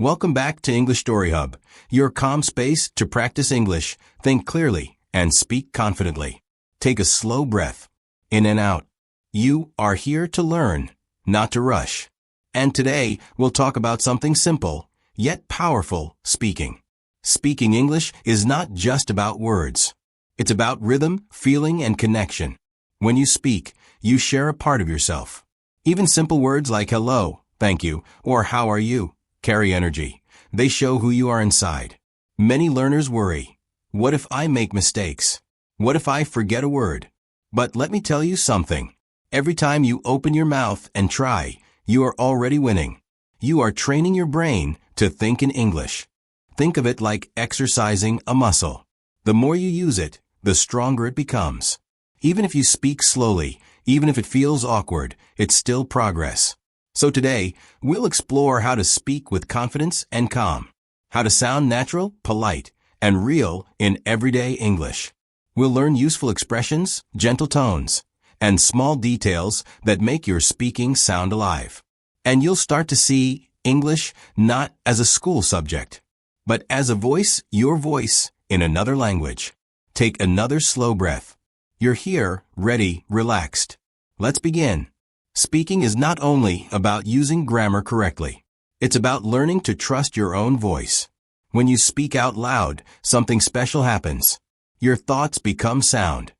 Welcome back to English Story Hub, your calm space to practice English, think clearly, and speak confidently. Take a slow breath, in and out. You are here to learn, not to rush. And today, we'll talk about something simple, yet powerful, speaking. Speaking English is not just about words. It's about rhythm, feeling, and connection. When you speak, you share a part of yourself. Even simple words like hello, thank you, or how are you carry energy. They show who you are inside. Many learners worry. What if I make mistakes? What if I forget a word? But let me tell you something. Every time you open your mouth and try, you are already winning. You are training your brain to think in English. Think of it like exercising a muscle. The more you use it, the stronger it becomes. Even if you speak slowly, even if it feels awkward, it's still progress. So today, we'll explore how to speak with confidence and calm. How to sound natural, polite, and real in everyday English. We'll learn useful expressions, gentle tones, and small details that make your speaking sound alive. And you'll start to see English not as a school subject, but as a voice, your voice, in another language. Take another slow breath. You're here, ready, relaxed. Let's begin. Speaking is not only about using grammar correctly. It's about learning to trust your own voice. When you speak out loud, something special happens. Your thoughts become sound.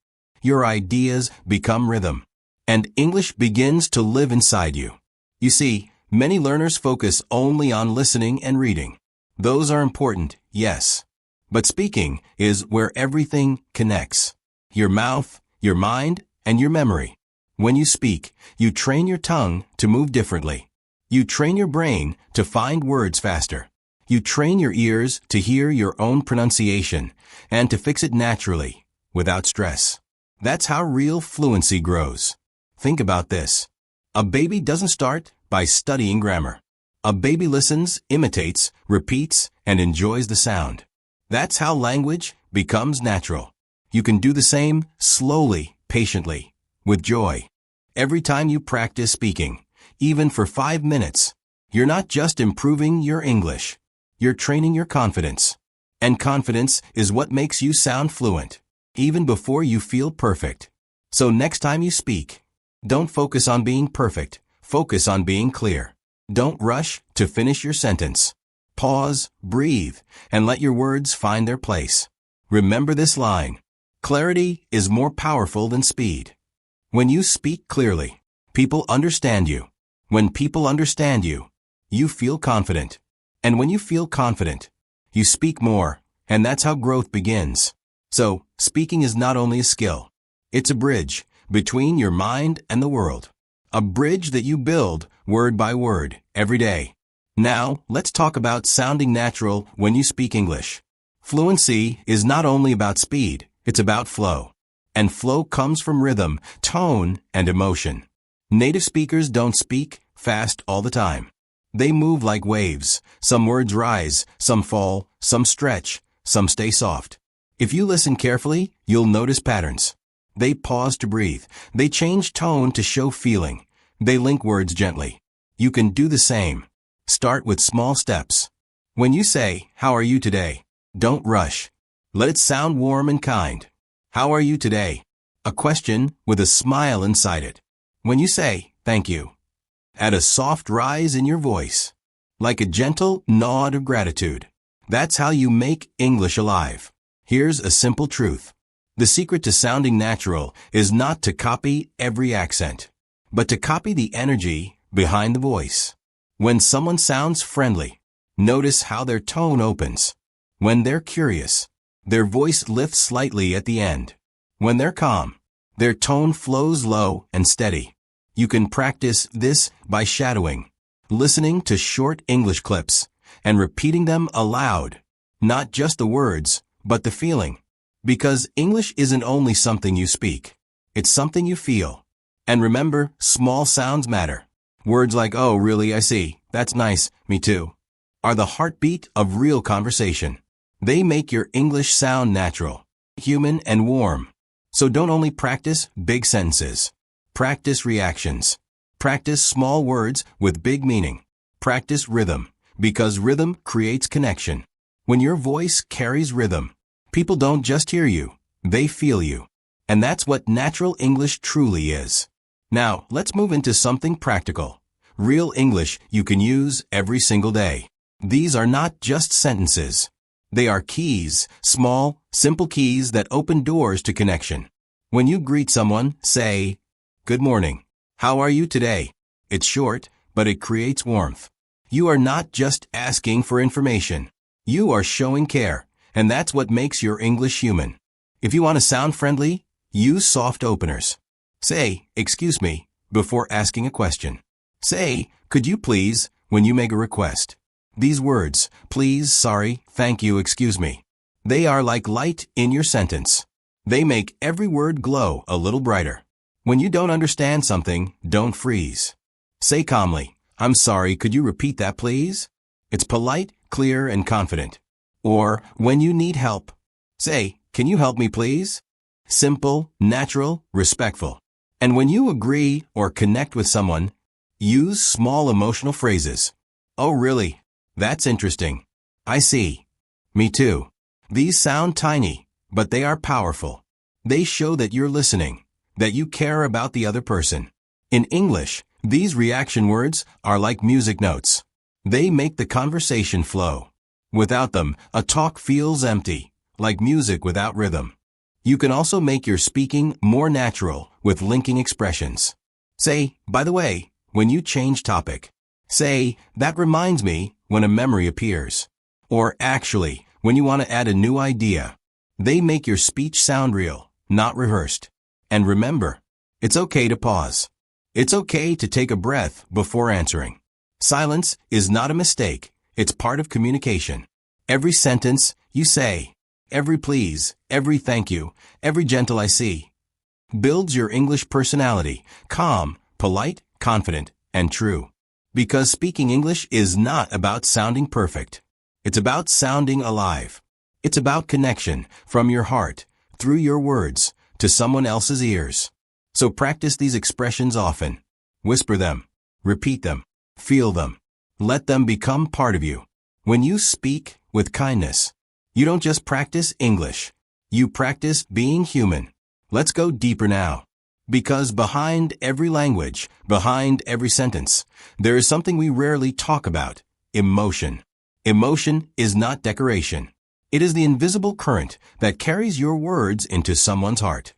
Your ideas become rhythm. And English begins to live inside you. You see, many learners focus only on listening and reading. Those are important, yes. But speaking is where everything connects. Your mouth, your mind, and your memory. When you speak, you train your tongue to move differently. You train your brain to find words faster. You train your ears to hear your own pronunciation and to fix it naturally, without stress. That's how real fluency grows. Think about this. A baby doesn't start by studying grammar. A baby listens, imitates, repeats, and enjoys the sound. That's how language becomes natural. You can do the same slowly, patiently, with joy. Every time you practice speaking, even for 5 minutes, you're not just improving your English. You're training your confidence. And confidence is what makes you sound fluent, even before you feel perfect. So next time you speak, don't focus on being perfect. Focus on being clear. Don't rush to finish your sentence. Pause, breathe, and let your words find their place. Remember this line. Clarity is more powerful than speed. When you speak clearly, people understand you. When people understand you, you feel confident. And when you feel confident, you speak more, and that's how growth begins. So, speaking is not only a skill. It's a bridge between your mind and the world. A bridge that you build word by word every day. Now, let's talk about sounding natural when you speak English. Fluency is not only about speed, it's about flow. And flow comes from rhythm, tone, and emotion. Native speakers don't speak fast all the time. They move like waves. Some words rise, some fall, some stretch, some stay soft. If you listen carefully, you'll notice patterns. They pause to breathe. They change tone to show feeling. They link words gently. You can do the same. Start with small steps. When you say, "How are you today?" Don't rush. Let it sound warm and kind. How are you today? A question with a smile inside it. When you say, "Thank you," add a soft rise in your voice, like a gentle nod of gratitude. That's how you make English alive. Here's a simple truth. The secret to sounding natural is not to copy every accent, but to copy the energy behind the voice. When someone sounds friendly, notice how their tone opens. When they're curious, their voice lifts slightly at the end. When they're calm, their tone flows low and steady. You can practice this by shadowing, listening to short English clips, and repeating them aloud. Not just the words, but the feeling. Because English isn't only something you speak. It's something you feel. And remember, small sounds matter. Words like, "Oh, really, I see. That's nice. Me too," are the heartbeat of real conversation. They make your English sound natural, human, and warm. So don't only practice big sentences. Practice reactions. Practice small words with big meaning. Practice rhythm, Because rhythm creates connection. When your voice carries rhythm, people don't just hear you, they feel you. And that's what natural English truly is. Now, let's move into something practical. Real English you can use every single day. These are not just sentences. They are keys, small, simple keys that open doors to connection. When you greet someone, say, "Good morning. How are you today?" It's short, but it creates warmth. You are not just asking for information. You are showing care, and that's what makes your English human. If you want to sound friendly, use soft openers. Say, "Excuse me," before asking a question. Say, "Could you please," when you make a request. These words, please, sorry, thank you, excuse me, they are like light in your sentence. They make every word glow a little brighter. When you don't understand something, don't freeze. Say calmly, "I'm sorry, could you repeat that please?" It's polite, clear, and confident. Or, when you need help, say, "Can you help me please?" Simple, natural, respectful. And when you agree or connect with someone, use small emotional phrases. "Oh really? That's interesting. I see. Me too." These sound tiny, but they are powerful. They show that you're listening, that you care about the other person. In English, these reaction words are like music notes. They make the conversation flow. Without them, a talk feels empty, like music without rhythm. You can also make your speaking more natural with linking expressions. Say, "By the way," when you change topic. Say, "That reminds me," when a memory appears. Or actually, when you want to add a new idea. They make your speech sound real, not rehearsed. And remember, it's okay to pause. It's okay to take a breath before answering. Silence is not a mistake, it's part of communication. Every sentence you say, every please, every thank you, every gentle "I see," builds your English personality, calm, polite, confident, and true. Because speaking English is not about sounding perfect. It's about sounding alive. It's about connection from your heart, through your words, to someone else's ears. So practice these expressions often. Whisper them. Repeat them. Feel them. Let them become part of you. When you speak with kindness, you don't just practice English. You practice being human. Let's go deeper now. Because behind every language, behind every sentence, there is something we rarely talk about: emotion. Emotion is not decoration. It is the invisible current that carries your words into someone's heart.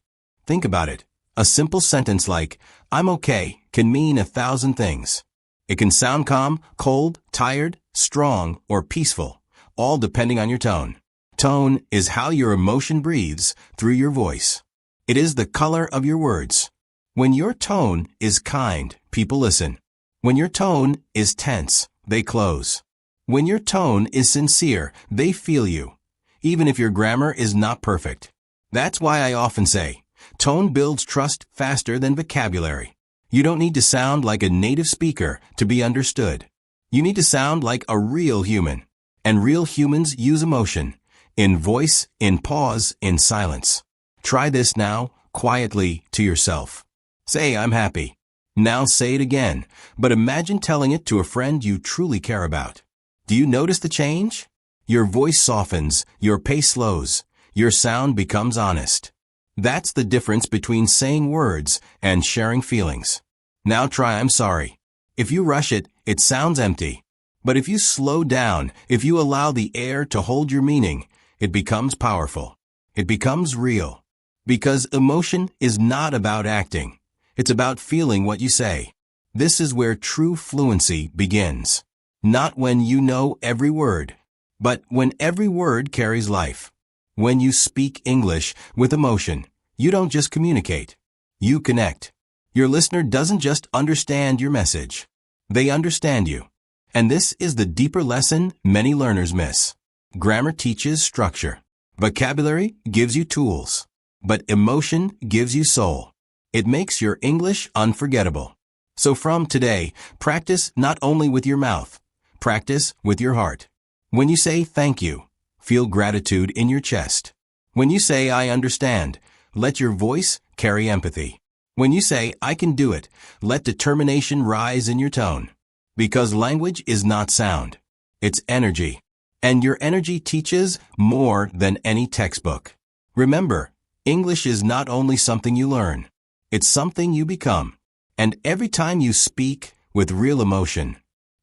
Think about it. A simple sentence like, "I'm okay," can mean 1,000 things. It can sound calm, cold, tired, strong, or peaceful, all depending on your tone. Tone is how your emotion breathes through your voice. It is the color of your words. When your tone is kind, people listen. When your tone is tense, they close. When your tone is sincere, they feel you, even if your grammar is not perfect. That's why I often say, tone builds trust faster than vocabulary. You don't need to sound like a native speaker to be understood. You need to sound like a real human. And real humans use emotion, in voice, in pause, in silence. Try this now, quietly, to yourself. Say, "I'm happy." Now say it again, but imagine telling it to a friend you truly care about. Do you notice the change? Your voice softens, your pace slows, your sound becomes honest. That's the difference between saying words and sharing feelings. Now try "I'm sorry." If you rush it, it sounds empty. But if you slow down, if you allow the air to hold your meaning, it becomes powerful. It becomes real. Because emotion is not about acting. It's about feeling what you say. This is where true fluency begins. Not when you know every word, but when every word carries life. When you speak English with emotion, you don't just communicate. You connect. Your listener doesn't just understand your message. They understand you. And this is the deeper lesson many learners miss. Grammar teaches structure. Vocabulary gives you tools. But emotion gives you soul. It makes your English unforgettable. So from today, practice not only with your mouth, practice with your heart. When you say "thank you," feel gratitude in your chest. When you say "I understand," let your voice carry empathy. When you say "I can do it," let determination rise in your tone. Because language is not sound. It's energy. And your energy teaches more than any textbook. Remember, English is not only something you learn, it's something you become. And every time you speak with real emotion,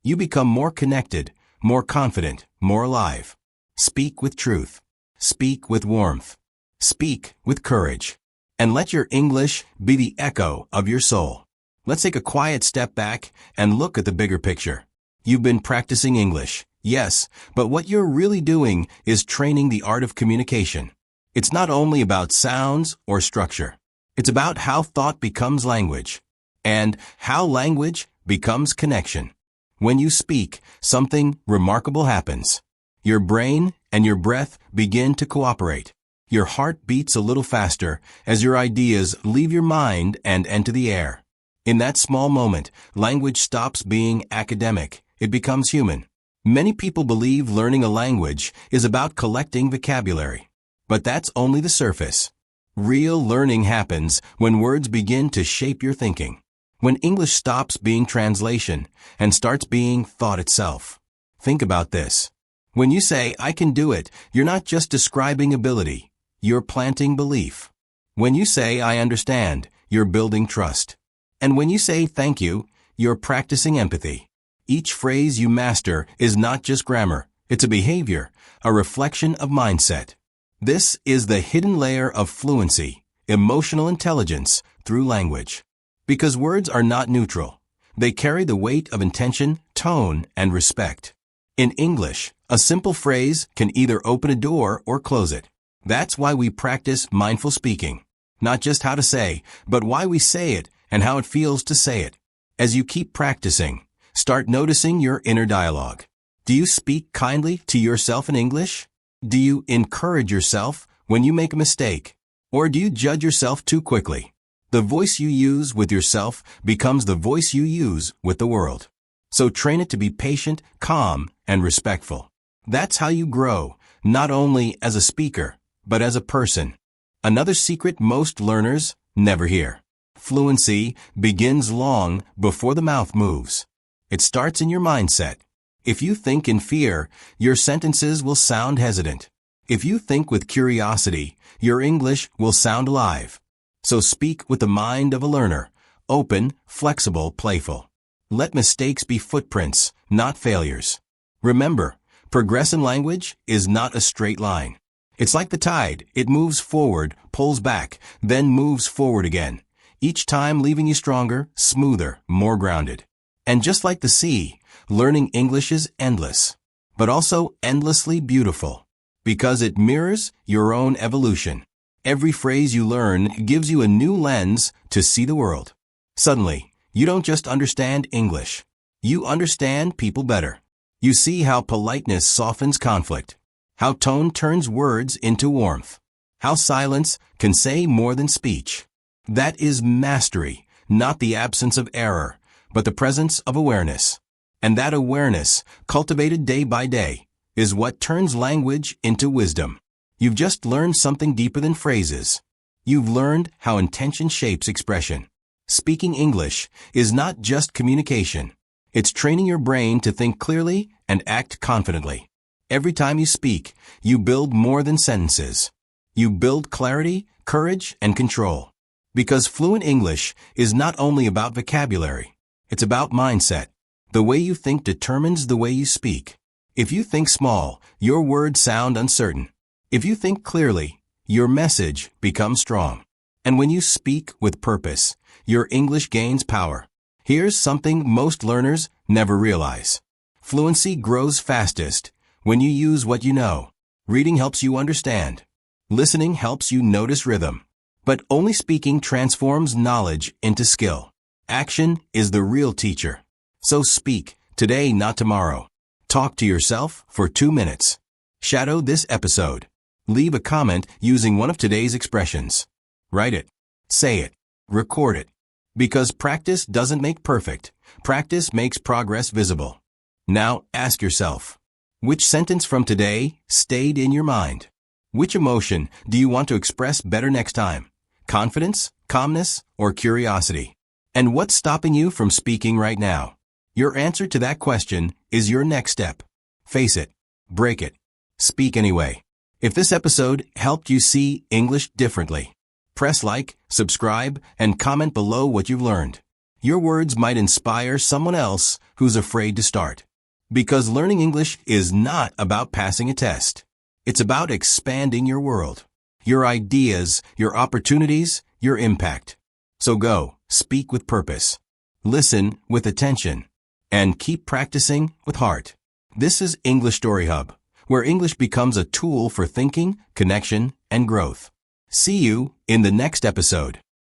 you become more connected, more confident, more alive. Speak with truth. Speak with warmth. Speak with courage. And let your English be the echo of your soul. Let's take a quiet step back and look at the bigger picture. You've been practicing English, yes, but what you're really doing is training the art of communication. It's not only about sounds or structure. It's about how thought becomes language, and how language becomes connection. When you speak, something remarkable happens. Your brain and your breath begin to cooperate. Your heart beats a little faster as your ideas leave your mind and enter the air. In that small moment, language stops being academic. It becomes human. Many people believe learning a language is about collecting vocabulary. But that's only the surface. Real learning happens when words begin to shape your thinking. When English stops being translation and starts being thought itself. Think about this. When you say, "I can do it," you're not just describing ability. You're planting belief. When you say, "I understand," you're building trust. And when you say, "Thank you," you're practicing empathy. Each phrase you master is not just grammar. It's a behavior, a reflection of mindset. This is the hidden layer of fluency, emotional intelligence through language. Because words are not neutral. They carry the weight of intention, tone, and respect. In English, a simple phrase can either open a door or close it. That's why we practice mindful speaking. Not just how to say, but why we say it and how it feels to say it. As you keep practicing, start noticing your inner dialogue. Do you speak kindly to yourself in English? Do you encourage yourself when you make a mistake? Or do you judge yourself too quickly? The voice you use with yourself becomes the voice you use with the world. So train it to be patient, calm, and respectful. That's how you grow, not only as a speaker, but as a person. Another secret most learners never hear. Fluency begins long before the mouth moves. It starts in your mindset. If you think in fear, your sentences will sound hesitant. If you think with curiosity, your English will sound alive. So speak with the mind of a learner, open, flexible, playful. Let mistakes be footprints, not failures. Remember, progress in language is not a straight line. It's like the tide. It moves forward, pulls back, then moves forward again. Each time leaving you stronger, smoother, more grounded. And just like the sea, learning English is endless, but also endlessly beautiful, because it mirrors your own evolution. Every phrase you learn gives you a new lens to see the world. Suddenly, you don't just understand English. You understand people better. You see how politeness softens conflict, how tone turns words into warmth, how silence can say more than speech. That is mastery, not the absence of error, but the presence of awareness. And that awareness, cultivated day by day, is what turns language into wisdom. You've just learned something deeper than phrases. You've learned how intention shapes expression. Speaking English is not just communication. It's training your brain to think clearly and act confidently. Every time you speak, you build more than sentences. You build clarity, courage, and control. Because fluent English is not only about vocabulary. It's about mindset. The way you think determines the way you speak. If you think small, your words sound uncertain. If you think clearly, your message becomes strong. And when you speak with purpose, your English gains power. Here's something most learners never realize. Fluency grows fastest when you use what you know. Reading helps you understand. Listening helps you notice rhythm. But only speaking transforms knowledge into skill. Action is the real teacher. So speak, today, not tomorrow. Talk to yourself for 2 minutes. Shadow this episode. Leave a comment using one of today's expressions. Write it. Say it. Record it. Because practice doesn't make perfect. Practice makes progress visible. Now ask yourself, which sentence from today stayed in your mind? Which emotion do you want to express better next time? Confidence, calmness, or curiosity? And what's stopping you from speaking right now? Your answer to that question is your next step. Face it. Break it. Speak anyway. If this episode helped you see English differently, press like, subscribe, and comment below what you've learned. Your words might inspire someone else who's afraid to start. Because learning English is not about passing a test. It's about expanding your world, your ideas, your opportunities, your impact. So go, speak with purpose, listen with attention, and keep practicing with heart. This is English Story Hub, where English becomes a tool for thinking, connection, and growth. See you in the next episode.